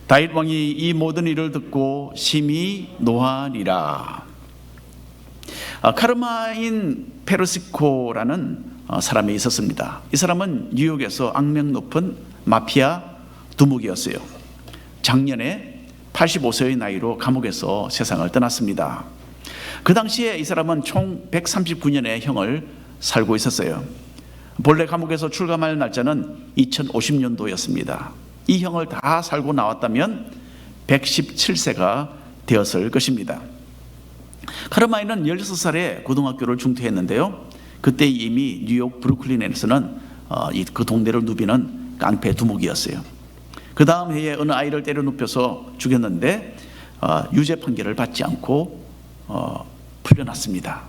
다윗 왕이 이 모든 일을 듣고 심히 노하니라. 카르마인 페르시코라는 사람이 있었습니다. 이 사람은 뉴욕에서 악명 높은 마피아 두목이었어요. 작년에 85세의 나이로 감옥에서 세상을 떠났습니다. 그 당시에 이 사람은 총 139년의 형을 살고 있었어요. 본래 감옥에서 출감할 날짜는 2050년도였습니다. 이 형을 다 살고 나왔다면 117세가 되었을 것입니다. 카르마인은 16살에 고등학교를 중퇴했는데요. 그때 이미 뉴욕 브루클린에서는 그 동네를 누비는 깡패 두목이었어요. 그 다음 해에 어느 아이를 때려 눕혀서 죽였는데 유죄 판결을 받지 않고 풀려났습니다.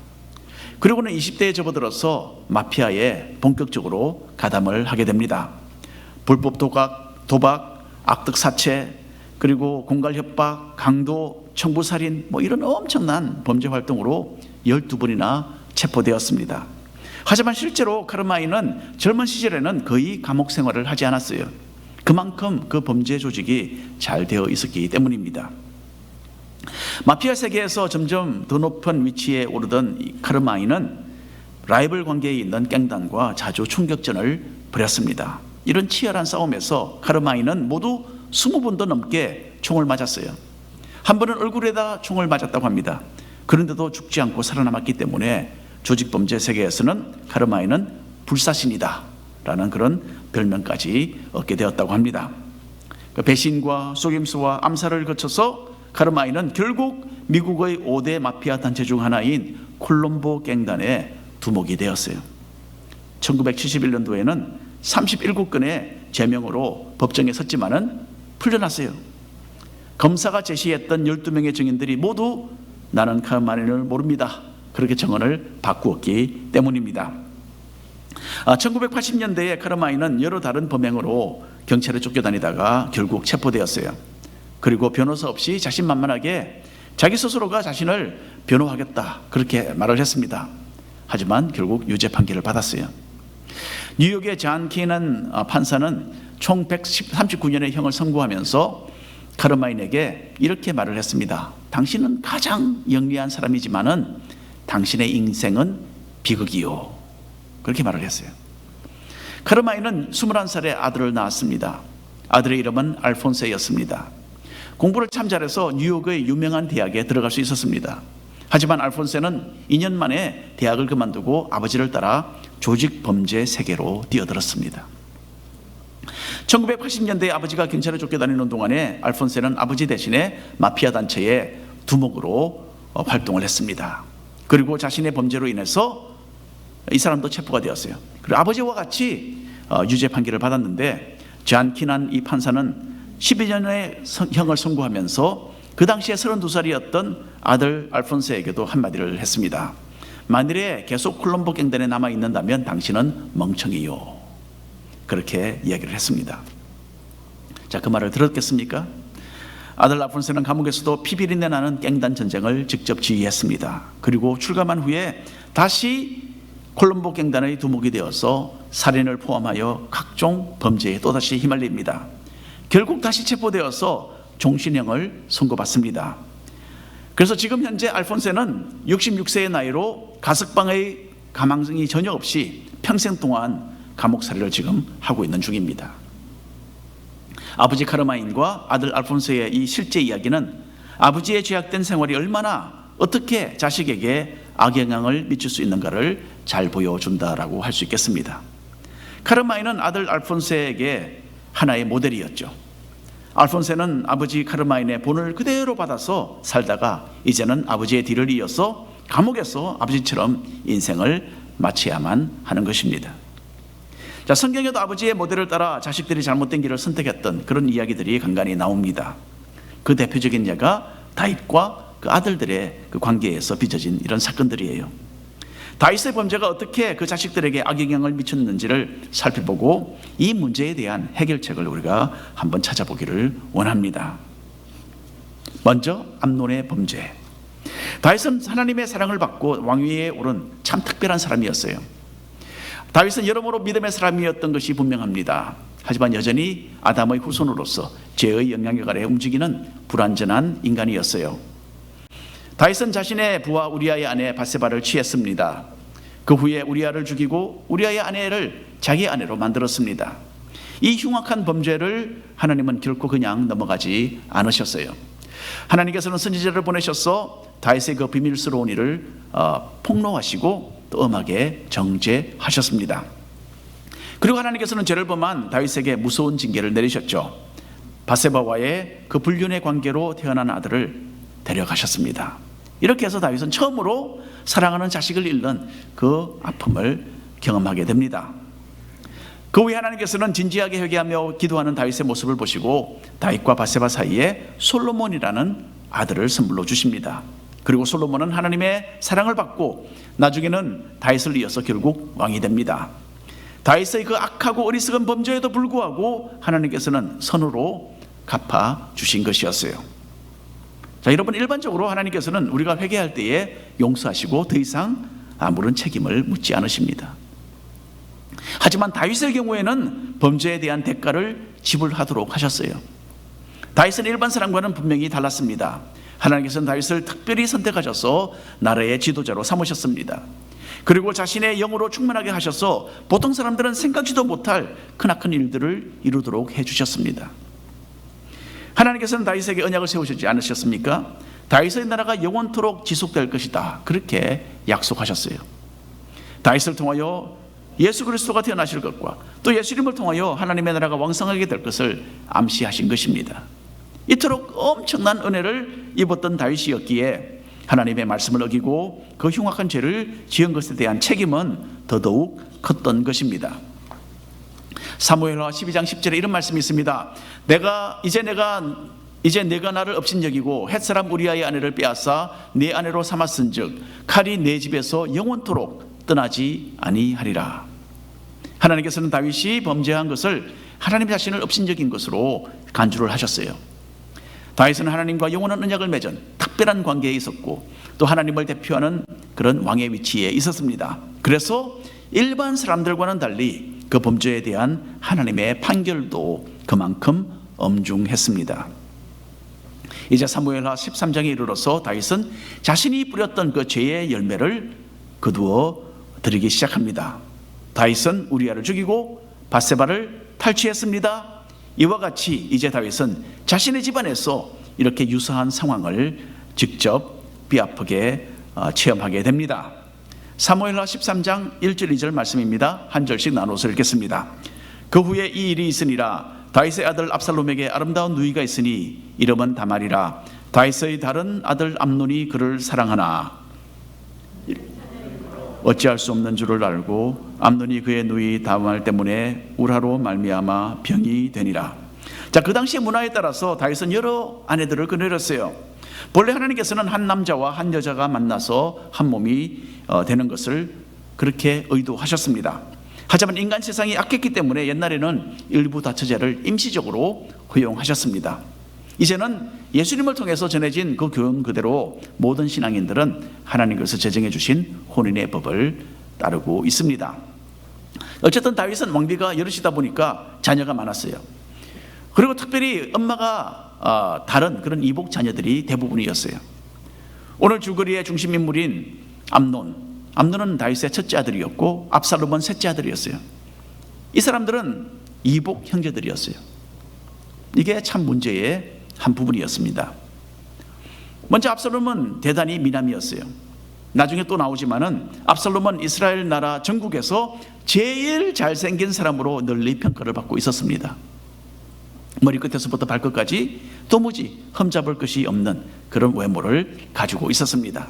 그리고는 20대에 접어들어서 마피아에 본격적으로 가담을 하게 됩니다. 불법 도박, 악덕 사채, 그리고 공갈 협박, 강도, 청부살인 이런 엄청난 범죄 활동으로 12번이나 체포되었습니다. 하지만 실제로 카르마인은 젊은 시절에는 거의 감옥 생활을 하지 않았어요. 그만큼 그 범죄 조직이 잘 되어 있었기 때문입니다. 마피아 세계에서 점점 더 높은 위치에 오르던 카르마인은 라이벌 관계에 있는 갱단과 자주 총격전을 벌였습니다. 이런 치열한 싸움에서 카르마인은 모두 20번도 넘게 총을 맞았어요. 한 번은 얼굴에다 총을 맞았다고 합니다. 그런데도 죽지 않고 살아남았기 때문에 조직범죄 세계에서는 카르마인은 불사신이다 라는 그런 별명까지 얻게 되었다고 합니다. 배신과 속임수와 암살을 거쳐서 카르마인은 결국 미국의 5대 마피아 단체 중 하나인 콜롬보 갱단의 두목이 되었어요. 1971년도에는 37건의 제명으로 법정에 섰지만은 풀려났어요. 검사가 제시했던 12명의 증인들이 모두 나는 카르마인을 모릅니다. 그렇게 증언을 바꾸었기 때문입니다. 1980년대에 카르마인은 여러 다른 범행으로 경찰에 쫓겨다니다가 결국 체포되었어요. 그리고 변호사 없이 자신만만하게 자기 스스로가 자신을 변호하겠다 그렇게 말을 했습니다. 하지만 결국 유죄 판결을 받았어요. 뉴욕의 잔 케이난 판사는 총 139년의 형을 선고하면서 카르마인에게 이렇게 말을 했습니다. 당신은 가장 영리한 사람이지만은 당신의 인생은 비극이요. 그렇게 말을 했어요. 카르마인은 21살에 아들을 낳았습니다. 아들의 이름은 알폰세였습니다. 공부를 참 잘해서 뉴욕의 유명한 대학에 들어갈 수 있었습니다. 하지만 알폰세는 2년 만에 대학을 그만두고 아버지를 따라 조직범죄 세계로 뛰어들었습니다. 1980년대에 아버지가 경찰에 쫓겨다니는 동안에 알폰세는 아버지 대신에 마피아 단체의 두목으로 활동을 했습니다. 그리고 자신의 범죄로 인해서 이 사람도 체포가 되었어요. 그리고 아버지와 같이 유죄 판결을 받았는데 잔 키난 이 판사는 12년의 형을 선고하면서 그 당시에 32살이었던 아들 알폰세에게도 한마디를 했습니다. 만일에 계속 콜롬보 갱단에 남아있는다면 당신은 멍청이요. 그렇게 이야기를 했습니다. 자, 그 말을 들었겠습니까? 아들 알폰세는 감옥에서도 피비린내 나는 갱단 전쟁을 직접 지휘했습니다. 그리고 출감한 후에 다시 콜롬보 갱단의 두목이 되어서 살인을 포함하여 각종 범죄에 또다시 휘말립니다. 결국 다시 체포되어서 종신형을 선고받습니다. 그래서 지금 현재 알폰세는 66세의 나이로 가석방의 가망성이 전혀 없이 평생 동안 감옥살이를 지금 하고 있는 중입니다. 아버지 카르마인과 아들 알폰세의 이 실제 이야기는 아버지의 죄악된 생활이 얼마나 어떻게 자식에게 악영향을 미칠 수 있는가를 잘 보여준다라고 할 수 있겠습니다. 카르마인은 아들 알폰세에게 하나의 모델이었죠. 알폰세는 아버지 카르마인의 본을 그대로 받아서 살다가 이제는 아버지의 뒤를 이어서 감옥에서 아버지처럼 인생을 마쳐야만 하는 것입니다. 자, 성경에도 아버지의 모델을 따라 자식들이 잘못된 길을 선택했던 그런 이야기들이 간간히 나옵니다. 그 대표적인 예가 다윗과 그 아들들의 그 관계에서 빚어진 이런 사건들이에요. 다윗의 범죄가 어떻게 그 자식들에게 악영향을 미쳤는지를 살펴보고 이 문제에 대한 해결책을 우리가 한번 찾아보기를 원합니다. 먼저 암논의 범죄. 다윗은 하나님의 사랑을 받고 왕위에 오른 참 특별한 사람이었어요. 다윗은 여러모로 믿음의 사람이었던 것이 분명합니다. 하지만 여전히 아담의 후손으로서 죄의 영향력 아래 움직이는 불완전한 인간이었어요. 다윗은 자신의 부하 우리아의 아내 밧세바를 취했습니다. 그 후에 우리아를 죽이고 우리아의 아내를 자기 아내로 만들었습니다. 이 흉악한 범죄를 하나님은 결코 그냥 넘어가지 않으셨어요. 하나님께서는 선지자를 보내셔서 다윗의 그 비밀스러운 일을 폭로하시고 또 엄하게 정죄하셨습니다. 그리고 하나님께서는 죄를 범한 다윗에게 무서운 징계를 내리셨죠. 밧세바와의 그 불륜의 관계로 태어난 아들을 데려가셨습니다. 이렇게 해서 다윗은 처음으로 사랑하는 자식을 잃는 그 아픔을 경험하게 됩니다. 그 후에 하나님께서는 진지하게 회개하며 기도하는 다윗의 모습을 보시고 다윗과 밧세바 사이에 솔로몬이라는 아들을 선물로 주십니다. 그리고 솔로몬은 하나님의 사랑을 받고 나중에는 다윗을 이어서 결국 왕이 됩니다. 다윗의 그 악하고 어리석은 범죄에도 불구하고 하나님께서는 선으로 갚아 주신 것이었어요. 자, 여러분, 일반적으로 하나님께서는 우리가 회개할 때에 용서하시고 더 이상 아무런 책임을 묻지 않으십니다. 하지만 다윗의 경우에는 범죄에 대한 대가를 지불하도록 하셨어요. 다윗은 일반 사람과는 분명히 달랐습니다. 하나님께서는 다윗을 특별히 선택하셔서 나라의 지도자로 삼으셨습니다. 그리고 자신의 영으로 충만하게 하셔서 보통 사람들은 생각지도 못할 크나큰 일들을 이루도록 해주셨습니다. 하나님께서는 다윗에게 언약을 세우시지 않으셨습니까? 다윗의 나라가 영원토록 지속될 것이다, 그렇게 약속하셨어요. 다윗을 통하여 예수 그리스도가 태어나실 것과 또 예수님을 통하여 하나님의 나라가 왕성하게 될 것을 암시하신 것입니다. 이토록 엄청난 은혜를 입었던 다윗이었기에 하나님의 말씀을 어기고 그 흉악한 죄를 지은 것에 대한 책임은 더더욱 컸던 것입니다. 사무엘하 12장 10절에 이런 말씀이 있습니다. 이제 내가 나를 업신여기고 헷사람 우리아의 아내를 빼앗아 내 아내로 삼았은즉 칼이 내 집에서 영원토록 떠나지 아니하리라. 하나님께서는 다윗이 범죄한 것을 하나님 자신을 업신여긴 것으로 간주를 하셨어요. 다윗은 하나님과 영원한 언약을 맺은 특별한 관계에 있었고 또 하나님을 대표하는 그런 왕의 위치에 있었습니다. 그래서 일반 사람들과는 달리 그 범죄에 대한 하나님의 판결도 그만큼 엄중했습니다. 이제 사무엘하 13장에 이르러서 다윗은 자신이 뿌렸던 그 죄의 열매를 거두어 드리기 시작합니다. 다윗은 우리아를 죽이고 밧세바를 탈취했습니다. 이와 같이 이제 다윗은 자신의 집안에서 이렇게 유사한 상황을 직접 뼈아프게 체험하게 됩니다. 사무엘하 13장 1절 2절 말씀입니다. 한 절씩 나눠서 읽겠습니다. 그 후에 이 일이 있으니라. 다윗의 아들 압살롬에게 아름다운 누이가 있으니 이름은 다말이라. 다윗의 다른 아들 암논이 그를 사랑하나 어찌할 수 없는 줄을 알고 암논이 그의 누이 다말 때문에 우라로 말미암아 병이 되니라. 자, 그 당시의 문화에 따라서 다윗은 여러 아내들을 거느렸어요. 본래 하나님께서는 한 남자와 한 여자가 만나서 한 몸이 되는 것을 그렇게 의도하셨습니다. 하지만 인간 세상이 악했기 때문에 옛날에는 일부 다처제를 임시적으로 허용하셨습니다. 이제는 예수님을 통해서 전해진 그 교훈 그대로 모든 신앙인들은 하나님께서 제정해 주신 혼인의 법을 따르고 있습니다. 어쨌든 다윗은 왕비가 여럿이다 보니까 자녀가 많았어요. 그리고 특별히 엄마가 다른 그런 이복 자녀들이 대부분이었어요. 오늘 줄거리의 중심 인물인 암논은 다윗의 첫째 아들이었고 압살롬은 셋째 아들이었어요. 이 사람들은 이복 형제들이었어요. 이게 참 문제의 한 부분이었습니다. 먼저 압살롬은 대단히 미남이었어요. 나중에 또 나오지만은 압살롬은 이스라엘 나라 전국에서 제일 잘생긴 사람으로 널리 평가를 받고 있었습니다. 머리끝에서부터 발끝까지 도무지 흠잡을 것이 없는 그런 외모를 가지고 있었습니다.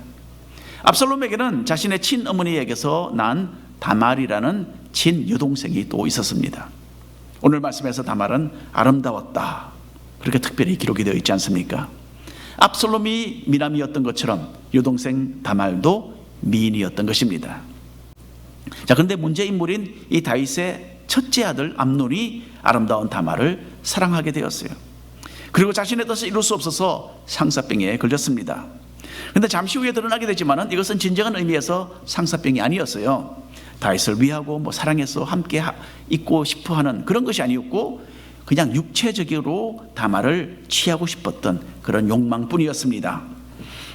압살롬에게는 자신의 친어머니에게서 난 다말이라는 친여동생이 또 있었습니다. 오늘 말씀에서 다말은 아름다웠다, 그렇게 특별히 기록이 되어 있지 않습니까? 압살롬이 미남이었던 것처럼 여동생 다말도 미인이었던 것입니다. 자, 그런데 문제 인물인 이 다윗의 첫째 아들 암논이 아름다운 다말을 사랑하게 되었어요. 그리고 자신의 뜻을 이룰 수 없어서 상사병에 걸렸습니다. 그런데 잠시 후에 드러나게 되지만 이것은 진정한 의미에서 상사병이 아니었어요. 다윗을 위하고 뭐 사랑해서 함께 있고 싶어하는 그런 것이 아니었고 그냥 육체적으로 다말을 취하고 싶었던 그런 욕망뿐이었습니다.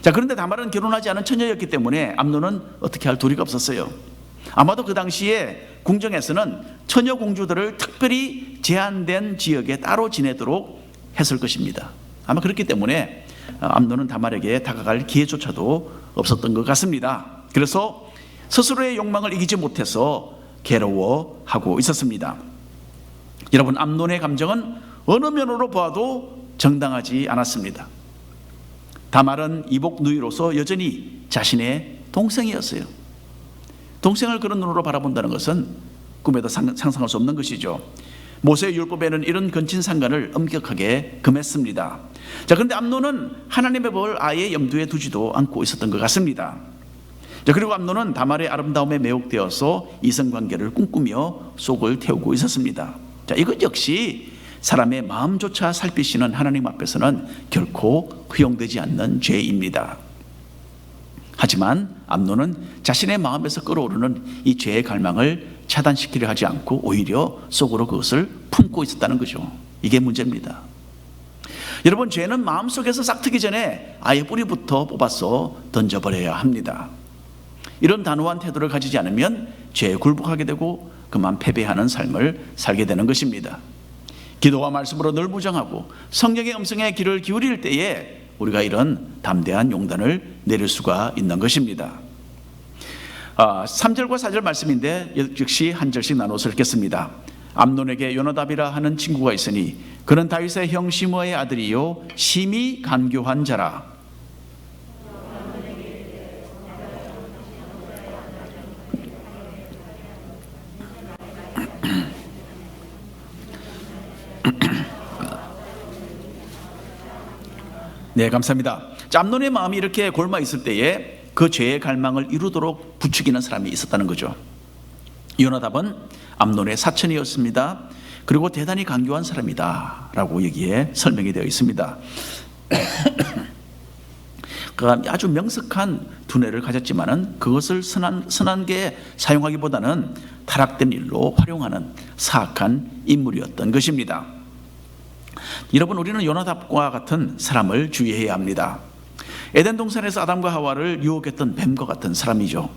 자, 그런데 다말은 결혼하지 않은 처녀였기 때문에 암논은 어떻게 할 도리가 없었어요. 아마도 그 당시에 궁정에서는 처녀 공주들을 특별히 제한된 지역에 따로 지내도록 했을 것입니다. 아마 그렇기 때문에 암논은 다말에게 다가갈 기회조차도 없었던 것 같습니다. 그래서 스스로의 욕망을 이기지 못해서 괴로워하고 있었습니다. 여러분, 암논의 감정은 어느 면으로 보아도 정당하지 않았습니다. 다말은 이복 누이로서 여전히 자신의 동생이었어요. 동생을 그런 눈으로 바라본다는 것은 꿈에도 상상할 수 없는 것이죠. 모세의 율법에는 이런 근친상간을 엄격하게 금했습니다. 자, 그런데 암논은 하나님의 법을 아예 염두에 두지도 않고 있었던 것 같습니다. 자, 그리고 암논은 다말의 아름다움에 매혹되어서 이성관계를 꿈꾸며 속을 태우고 있었습니다. 자, 이것 역시 사람의 마음조차 살피시는 하나님 앞에서는 결코 허용되지 않는 죄입니다. 하지만 암논은 자신의 마음에서 끓어오르는 이 죄의 갈망을 차단시키려 하지 않고 오히려 속으로 그것을 품고 있었다는 거죠. 이게 문제입니다. 여러분, 죄는 마음속에서 싹트기 전에 아예 뿌리부터 뽑아서 던져버려야 합니다. 이런 단호한 태도를 가지지 않으면 죄에 굴복하게 되고 그만 패배하는 삶을 살게 되는 것입니다. 기도와 말씀으로 늘 무장하고 성령의 음성에 귀를 기울일 때에 우리가 이런 담대한 용단을 내릴 수가 있는 것입니다. 3절과 4절 말씀인데 역시 한 절씩 나눠서 읽겠습니다. 암논에게 요나답이라 하는 친구가 있으니 그는 다윗의 형 시므아의 아들이요 심히 간교한 자라. 네, 감사합니다. 자, 암논의 마음이 이렇게 골마 있을 때에 그 죄의 갈망을 이루도록 부추기는 사람이 있었다는 거죠. 요나답은 암논의 사촌이었습니다. 그리고 대단히 간교한 사람이다 라고 여기에 설명이 되어 있습니다. 그가 아주 명석한 두뇌를 가졌지만은 그것을 선한게 사용하기보다는 타락된 일로 활용하는 사악한 인물이었던 것입니다. 여러분, 우리는 요나답과 같은 사람을 주의해야 합니다. 에덴 동산에서 아담과 하와를 유혹했던 뱀과 같은 사람이죠.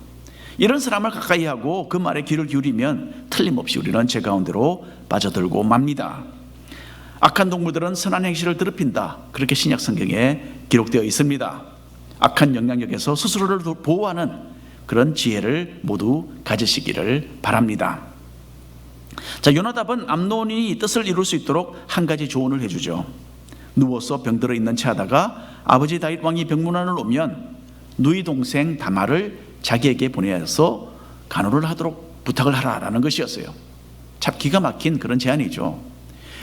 이런 사람을 가까이 하고 그 말에 귀를 기울이면 틀림없이 우리는 죄 가운데로 빠져들고 맙니다. 악한 동물들은 선한 행실을 더럽힌다, 그렇게 신약 성경에 기록되어 있습니다. 악한 영향력에서 스스로를 보호하는 그런 지혜를 모두 가지시기를 바랍니다. 자, 요나답은 암논이 뜻을 이룰 수 있도록 한 가지 조언을 해주죠. 누워서 병들어 있는 채 하다가 아버지 다윗 왕이 병문안을 오면 누이 동생 다말을 자기에게 보내서 간호를 하도록 부탁을 하라라는 것이었어요. 참 기가 막힌 그런 제안이죠.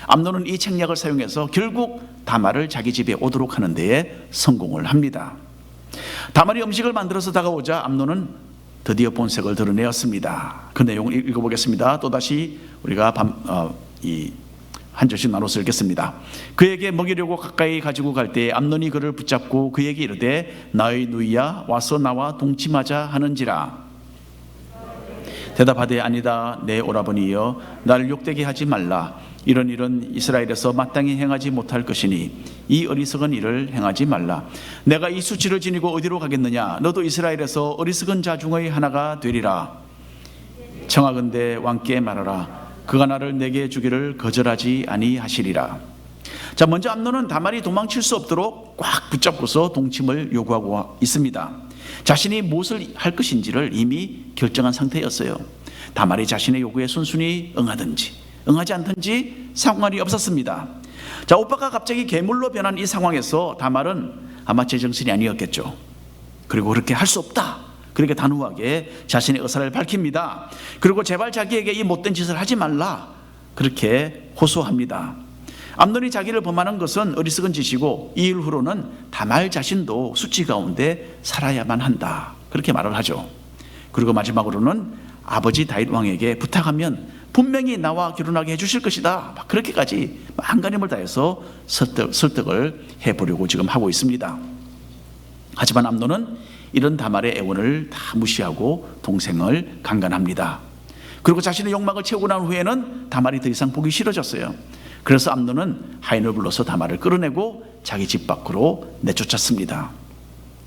암논은 이 책략을 사용해서 결국 다말을 자기 집에 오도록 하는 데에 성공을 합니다. 다말이 음식을 만들어서 다가오자 암논은 드디어 본색을 드러내었습니다. 그 내용을 읽어보겠습니다. 또다시 우리가 한 절씩 나눠서 읽겠습니다. 그에게 먹이려고 가까이 가지고 갈 때 암논이 그를 붙잡고 그에게 이르되 나의 누이야 와서 나와 동침하자 하는지라. 대답하되 아니다 내 오라버니여 나를 욕되게 하지 말라. 이런 일은 이스라엘에서 마땅히 행하지 못할 것이니 이 어리석은 일을 행하지 말라. 내가 이 수치를 지니고 어디로 가겠느냐. 너도 이스라엘에서 어리석은 자 중의 하나가 되리라. 청하건대 왕께 말하라. 그가 나를 내게 주기를 거절하지 아니하시리라. 자, 먼저 암논은 다말이 도망칠 수 없도록 꽉 붙잡고서 동침을 요구하고 있습니다. 자신이 무엇을 할 것인지를 이미 결정한 상태였어요. 다말이 자신의 요구에 순순히 응하든지 응하지 않든지 상관이 없었습니다. 자, 오빠가 갑자기 괴물로 변한 이 상황에서 다말은 아마 제정신이 아니었겠죠. 그리고 그렇게 할 수 없다, 그렇게 단호하게 자신의 의사를 밝힙니다. 그리고 제발 자기에게 이 못된 짓을 하지 말라, 그렇게 호소합니다. 암논이 자기를 범하는 것은 어리석은 짓이고 이 이후로는 다말 자신도 수치 가운데 살아야만 한다, 그렇게 말을 하죠. 그리고 마지막으로는 아버지 다윗 왕에게 부탁하면 분명히 나와 결혼하게 해주실 것이다, 그렇게까지 안간힘을 다해서 설득을 해보려고 지금 하고 있습니다. 하지만 암논은 이런 다말의 애원을 다 무시하고 동생을 강간합니다. 그리고 자신의 욕망을 채우고 난 후에는 다말이 더 이상 보기 싫어졌어요. 그래서 암논은 하인을 불러서 다말을 끌어내고 자기 집 밖으로 내쫓았습니다.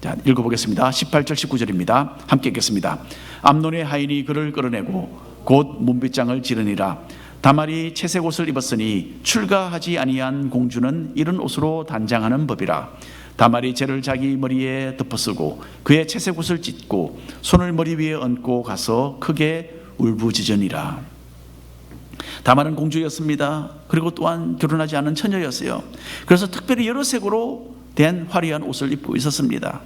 자, 읽어보겠습니다. 18절 19절입니다. 함께 읽겠습니다. 암논의 하인이 그를 끌어내고 곧 문빗장을 지르니라. 다말이 채색 옷을 입었으니 출가하지 아니한 공주는 이런 옷으로 단장하는 법이라. 다말이 재를 자기 머리에 덮어쓰고 그의 채색 옷을 찢고 손을 머리 위에 얹고 가서 크게 울부짖으니라. 다말은 공주였습니다. 그리고 또한 결혼하지 않은 처녀였어요. 그래서 특별히 여러 색으로 된 화려한 옷을 입고 있었습니다.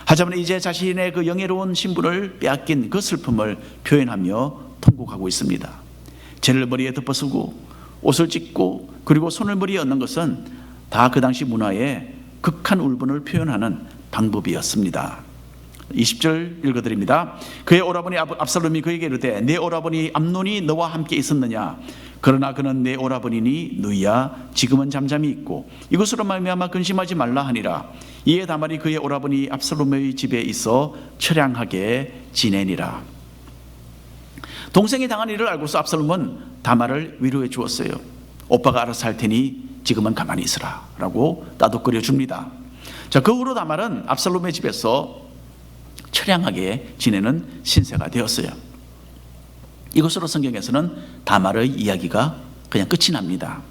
하지만 이제 자신의 그 영예로운 신분을 빼앗긴 그 슬픔을 표현하며 통곡하고 있습니다. 재를 머리에 덮어쓰고 옷을 찢고 그리고 손을 머리에 얹는 것은 다 그 당시 문화의 극한 울분을 표현하는 방법이었습니다. 20절 읽어드립니다. 그의 오라버니 압살롬이 그에게 이르되 내 오라버니 암논이 너와 함께 있었느냐? 그러나 그는 내 오라버니니 누이야 지금은 잠잠히 있고 이것으로 말미암아 근심하지 말라 하니라. 이에 다말이 그의 오라버니 압살롬의 집에 있어 처량하게 지내니라. 동생이 당한 일을 알고서 압살롬은 다말을 위로해 주었어요. 오빠가 알아서 할 테니 지금은 가만히 있으라 라고 따독거려 줍니다. 자, 그 후로 다말은 압살롬의 집에서 처량하게 지내는 신세가 되었어요. 이것으로 성경에서는 다말의 이야기가 그냥 끝이 납니다.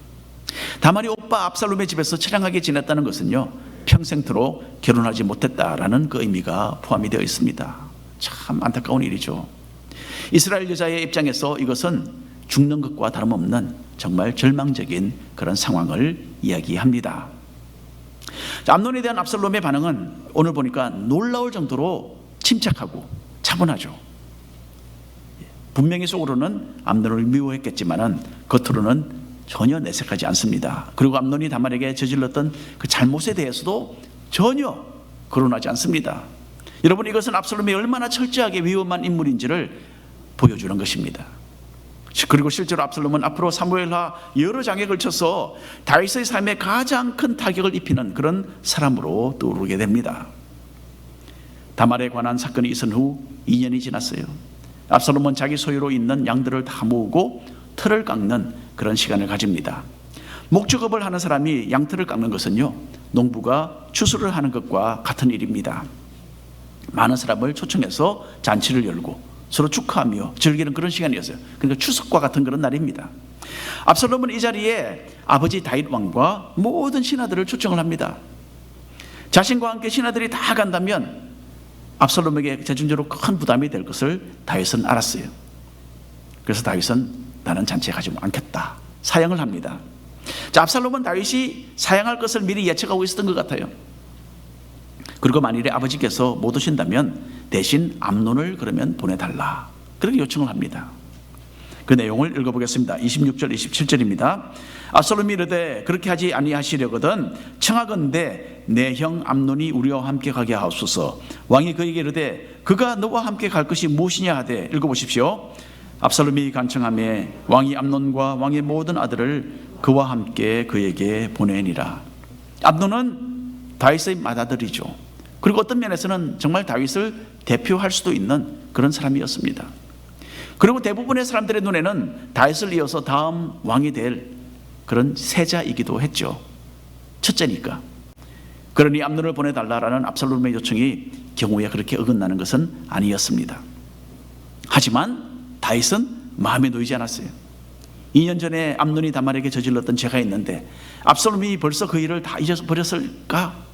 다말이 오빠 압살롬의 집에서 처량하게 지냈다는 것은요, 평생토록 결혼하지 못했다라는 그 의미가 포함이 되어 있습니다. 참 안타까운 일이죠. 이스라엘 여자의 입장에서 이것은 죽는 것과 다름없는 정말 절망적인 그런 상황을 이야기합니다. 암논에 대한 압살롬의 반응은 오늘 보니까 놀라울 정도로 침착하고 차분하죠. 분명히 속으로는 암논을 미워했겠지만은 겉으로는 전혀 내색하지 않습니다. 그리고 암논이 다말에게 저질렀던 그 잘못에 대해서도 전혀 거론하지 않습니다. 여러분, 이것은 압살롬이 얼마나 철저하게 위험한 인물인지를 보여주는 것입니다. 그리고 실제로 압살롬은 앞으로 사무엘하 여러 장에 걸쳐서 다윗의 삶에 가장 큰 타격을 입히는 그런 사람으로 떠오르게 됩니다. 다말에 관한 사건이 있은 후 2년이 지났어요. 압살롬은 자기 소유로 있는 양들을 다 모으고 틀을 깎는 그런 시간을 가집니다. 목축업을 하는 사람이 양틀을 깎는 것은요, 농부가 추수를 하는 것과 같은 일입니다. 많은 사람을 초청해서 잔치를 열고 서로 축하하며 즐기는 그런 시간이었어요. 그러니까 추석과 같은 그런 날입니다. 압살롬은 이 자리에 아버지 다윗 왕과 모든 신하들을 초청을 합니다. 자신과 함께 신하들이 다 간다면 압살롬에게 재정적으로 큰 부담이 될 것을 다윗은 알았어요. 그래서 다윗은 나는 잔치에 가지 않겠다 사양을 합니다. 자, 압살롬은 다윗이 사양할 것을 미리 예측하고 있었던 것 같아요. 그리고 만일에 아버지께서 못 오신다면 대신 암논을 그러면 보내달라, 그렇게 요청을 합니다. 그 내용을 읽어보겠습니다. 26절 27절입니다. 압살롬이 이르되 그렇게 하지 아니하시려거든 청하건대 내 형 암논이 우리와 함께 가게 하옵소서. 왕이 그에게 이르되 그가 너와 함께 갈 것이 무엇이냐 하되, 읽어보십시오. 압살롬이 간청하매 왕이 암논과 왕의 모든 아들을 그와 함께 그에게 보내니라. 암논은 다윗의 맏아들이죠. 그리고 어떤 면에서는 정말 다윗을 대표할 수도 있는 그런 사람이었습니다. 그리고 대부분의 사람들의 눈에는 다윗을 이어서 다음 왕이 될 그런 세자이기도 했죠. 첫째니까. 그러니 암논을 보내달라라는 압살롬의 요청이 경우에 그렇게 어긋나는 것은 아니었습니다. 하지만 다윗은 마음에 놓이지 않았어요. 2년 전에 암논이 다말에게 저질렀던 죄가 있는데 압살롬이 벌써 그 일을 다 잊어버렸을까?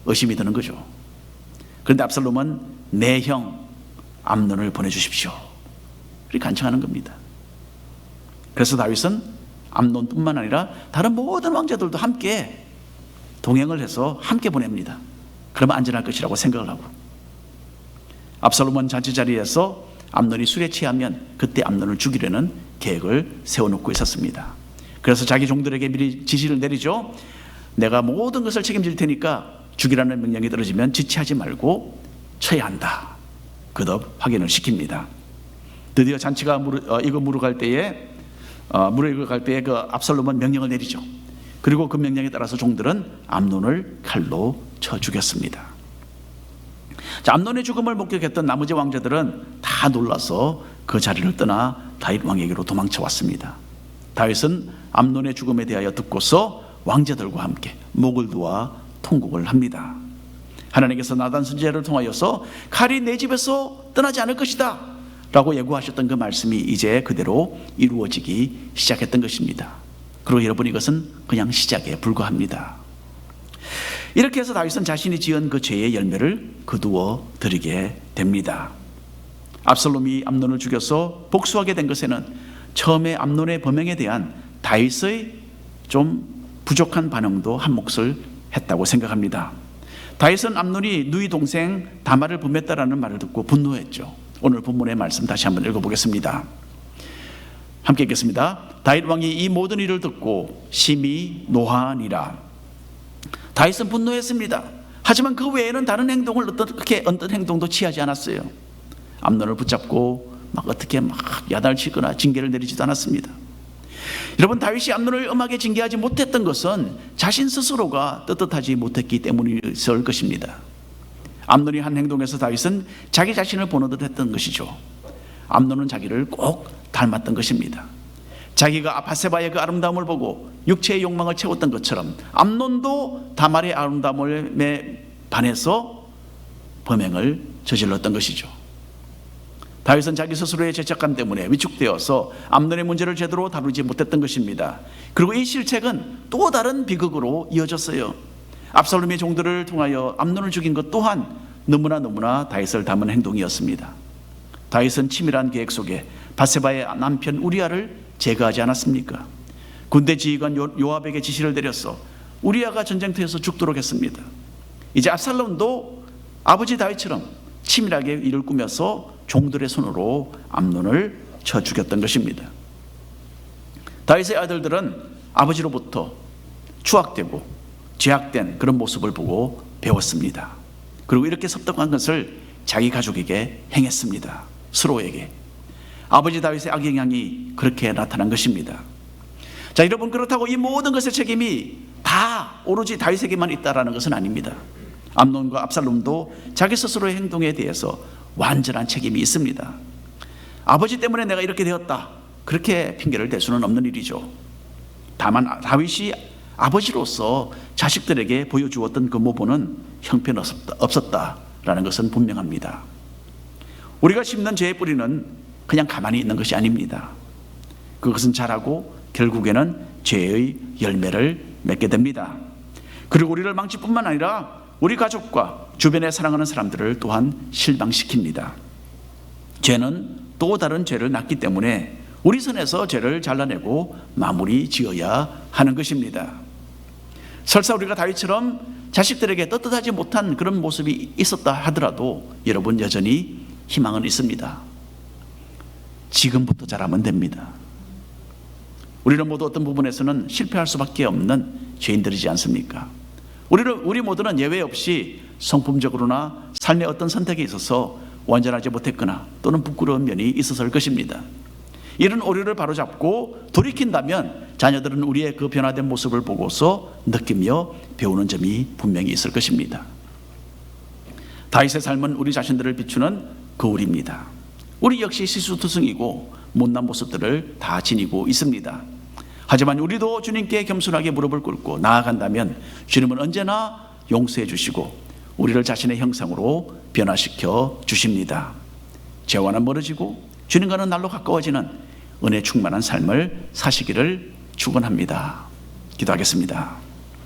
의심이 드는 거죠. 그런데 압살롬은 내 형 암논을 보내주십시오, 이렇게 간청하는 겁니다. 그래서 다윗은 암논뿐만 아니라 다른 모든 왕자들도 함께 동행을 해서 함께 보냅니다. 그러면 안전할 것이라고 생각을 하고, 압살롬은 잔치 자리에서 암논이 술에 취하면 그때 암논을 죽이려는 계획을 세워놓고 있었습니다. 그래서 자기 종들에게 미리 지시를 내리죠. 내가 모든 것을 책임질 테니까 죽이라는 명령이 떨어지면 지체하지 말고 쳐야 한다, 그덕 확인을 시킵니다. 드디어 잔치가 무르갈 때에 그 압살롬은 명령을 내리죠. 그리고 그 명령에 따라서 종들은 암논을 칼로 쳐 죽였습니다. 자, 암논의 죽음을 목격했던 나머지 왕자들은 다 놀라서 그 자리를 떠나 다윗 왕에게로 도망쳐 왔습니다. 다윗은 암논의 죽음에 대하여 듣고서 왕자들과 함께 목을 두어 통곡을 합니다. 하나님께서 나단 선지자를 통하여서 칼이 내 집에서 떠나지 않을 것이다 라고 예고하셨던 그 말씀이 이제 그대로 이루어지기 시작했던 것입니다. 그리고 여러분, 이것은 그냥 시작에 불과합니다. 이렇게 해서 다윗은 자신이 지은 그 죄의 열매를 거두어 드리게 됩니다. 압살롬이 암논을 죽여서 복수하게 된 것에는 처음에 암논의 범행에 대한 다윗의 좀 부족한 반응도 한 몫을 했다고 생각합니다. 다윗은 암논이 누이 동생 다말을 범했다라는 말을 듣고 분노했죠. 오늘 본문의 말씀 다시 한번 읽어보겠습니다. 함께 읽겠습니다. 다윗 왕이 이 모든 일을 듣고 심히 노하니라. 다윗은 분노했습니다. 하지만 그 외에는 다른 행동을 어떤 행동도 취하지 않았어요. 암논을 붙잡고 어떻게 야단을 치거나 징계를 내리지도 않았습니다. 여러분, 다윗이 암논을 엄하게 징계하지 못했던 것은 자신 스스로가 떳떳하지 못했기 때문일 것입니다. 암논이 한 행동에서 다윗은 자기 자신을 보는 듯 했던 것이죠. 암논은 자기를 꼭 닮았던 것입니다. 자기가 바세바의 그 아름다움을 보고 육체의 욕망을 채웠던 것처럼 암논도 다말의 아름다움에 반해서 범행을 저질렀던 것이죠. 다윗은 자기 스스로의 죄책감 때문에 위축되어서 암논의 문제를 제대로 다루지 못했던 것입니다. 그리고 이 실책은 또 다른 비극으로 이어졌어요. 압살롬의 종들을 통하여 암논을 죽인 것 또한 너무나 다윗을 닮은 행동이었습니다. 다윗은 치밀한 계획 속에 바세바의 남편 우리아를 제거하지 않았습니까? 군대 지휘관 요압에게 지시를 내렸어 우리아가 전쟁터에서 죽도록 했습니다. 이제 압살롬도 아버지 다윗처럼 치밀하게 일을 꾸며서 종들의 손으로 암논을 쳐 죽였던 것입니다. 다윗의 아들들은 아버지로부터 추악되고 죄악된 그런 모습을 보고 배웠습니다. 그리고 이렇게 섭득한 것을 자기 가족에게 행했습니다. 스로에게. 아버지 다윗의 악영향이 그렇게 나타난 것입니다. 자, 여러분, 그렇다고 이 모든 것의 책임이 다 오로지 다윗에게만 있다라는 것은 아닙니다. 암논과 압살롬도 자기 스스로의 행동에 대해서 완전한 책임이 있습니다. 아버지 때문에 내가 이렇게 되었다, 그렇게 핑계를 댈 수는 없는 일이죠. 다만 다윗이 아버지로서 자식들에게 보여주었던 그 모범은 형편없었다라는 것은 분명합니다. 우리가 심는 죄의 뿌리는 그냥 가만히 있는 것이 아닙니다. 그것은 자라고 결국에는 죄의 열매를 맺게 됩니다. 그리고 우리를 망칠 뿐만 아니라 우리 가족과 주변에 사랑하는 사람들을 또한 실망시킵니다. 죄는 또 다른 죄를 낳기 때문에 우리 선에서 죄를 잘라내고 마무리 지어야 하는 것입니다. 설사 우리가 다윗처럼 자식들에게 떳떳하지 못한 그런 모습이 있었다 하더라도 여러분, 여전히 희망은 있습니다. 지금부터 잘하면 됩니다. 우리는 모두 어떤 부분에서는 실패할 수밖에 없는 죄인들이지 않습니까? 우리 모두는 예외 없이 성품적으로나 삶의 어떤 선택에 있어서 완전하지 못했거나 또는 부끄러운 면이 있었을 것입니다. 이런 오류를 바로잡고 돌이킨다면 자녀들은 우리의 그 변화된 모습을 보고서 느끼며 배우는 점이 분명히 있을 것입니다. 다윗의 삶은 우리 자신들을 비추는 거울입니다. 우리 역시 실수투성이고 못난 모습들을 다 지니고 있습니다. 하지만 우리도 주님께 겸손하게 무릎을 꿇고 나아간다면 주님은 언제나 용서해 주시고 우리를 자신의 형상으로 변화시켜 주십니다. 죄와는 멀어지고 주님과는 날로 가까워지는 은혜 충만한 삶을 사시기를 축원합니다. 기도하겠습니다.